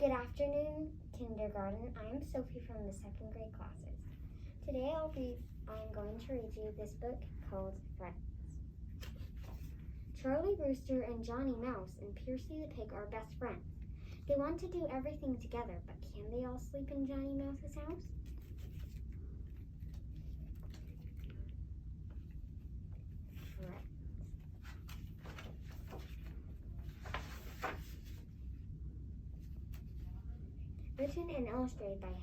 Good afternoon, kindergarten. I am Sophie from the second grade classes. Today I'm going to read you this book called Friends. Charlie Rooster and Johnny Mouse and Percy the Pig are best friends. They want to do everything together, but can they all sleep in Johnny Mouse's house? Friends. Written and illustrated by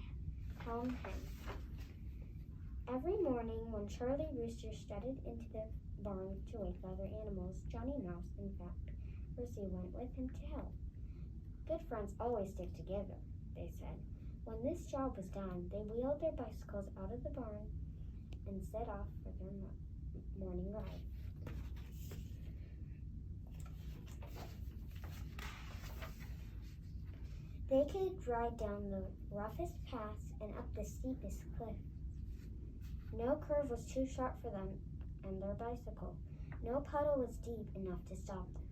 Helm Hen. Every morning when Charlie Rooster strutted into the barn to wake the other animals, Johnny Mouse and Fat Percy went with him to help. Good friends always stick together, they said. When this job was done, they wheeled their bicycles out of the barn and set off for their morning ride. They could ride down the roughest paths and up the steepest cliffs. No curve was too sharp for them and their bicycle. No puddle was deep enough to stop them.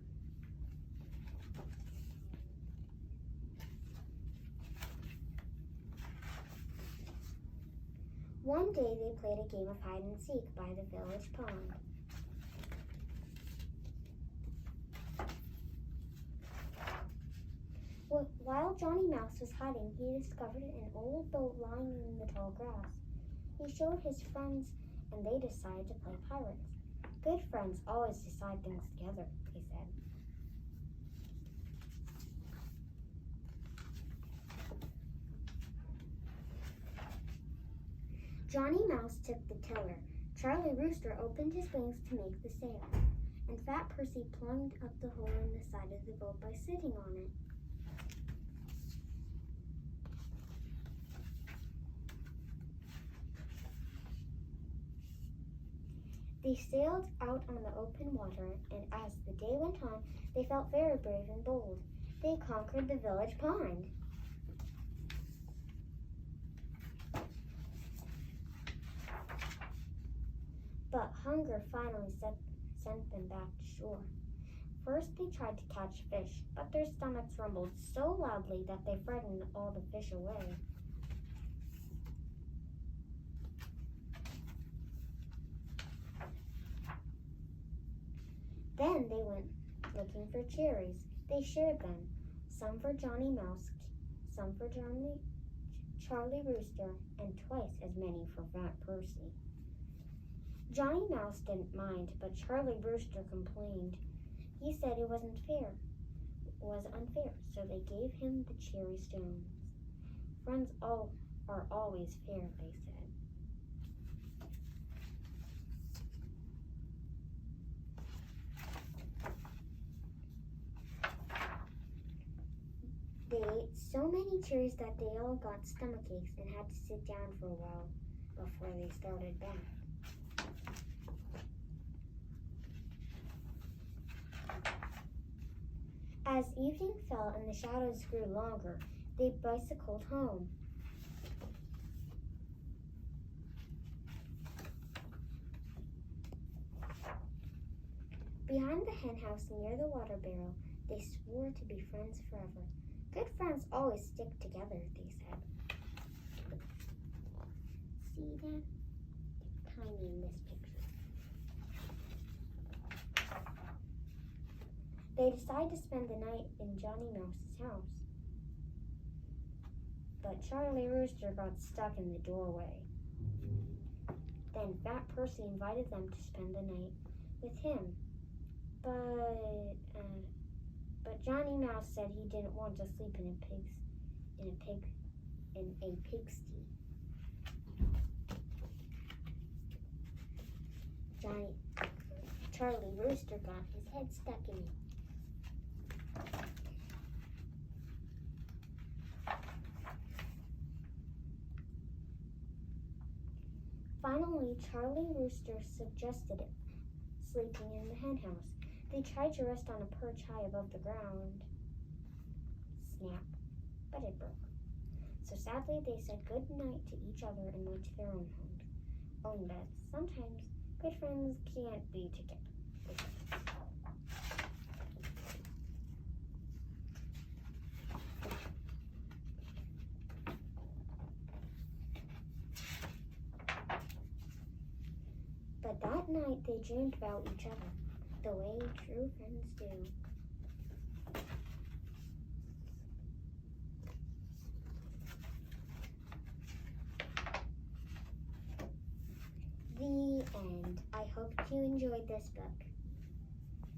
One day they played a game of hide and seek by the village pond. While Johnny Mouse was hiding, he discovered an old boat lying in the tall grass. He showed his friends, and they decided to play pirates. Good friends always decide things together, they said. Johnny Mouse took the tiller. Charlie Rooster opened his wings to make the sail, and Fat Percy plumbed up the hole in the side of the boat by sitting on it. They sailed out on the open water, and as the day went on, they felt very brave and bold. They conquered the village pond. But hunger finally sent them back to shore. First they tried to catch fish, but their stomachs rumbled so loudly that they frightened all the fish away. Then they went looking for cherries. They shared them, some for Johnny Mouse, some for Charlie Rooster, and twice as many for Fat Percy. Johnny Mouse didn't mind, but Charlie Rooster complained. He said it was unfair, so they gave him the cherry stones. Friends are always fair, they said. They ate so many cherries that they all got stomach aches and had to sit down for a while before they started back. As evening fell and the shadows grew longer, they bicycled home. Behind the hen house near the water barrel, they swore to be friends forever. Good friends always stick together, they said. See that? It's tiny in this picture. They decide to spend the night in Johnny Mouse's house. But Charlie Rooster got stuck in the doorway. Then Fat Percy invited them to spend the night with him. But Johnny Mouse said he didn't want to sleep in a pigsty. Charlie Rooster got his head stuck in it. Finally, Charlie Rooster suggested sleeping in the hen house. They tried to rest on a perch high above the ground. Snap, but it broke. So sadly, they said good night to each other and went to their own beds. Sometimes good friends can't be together. But that night they dreamed about each other, the way true friends do. The end. I hope you enjoyed this book.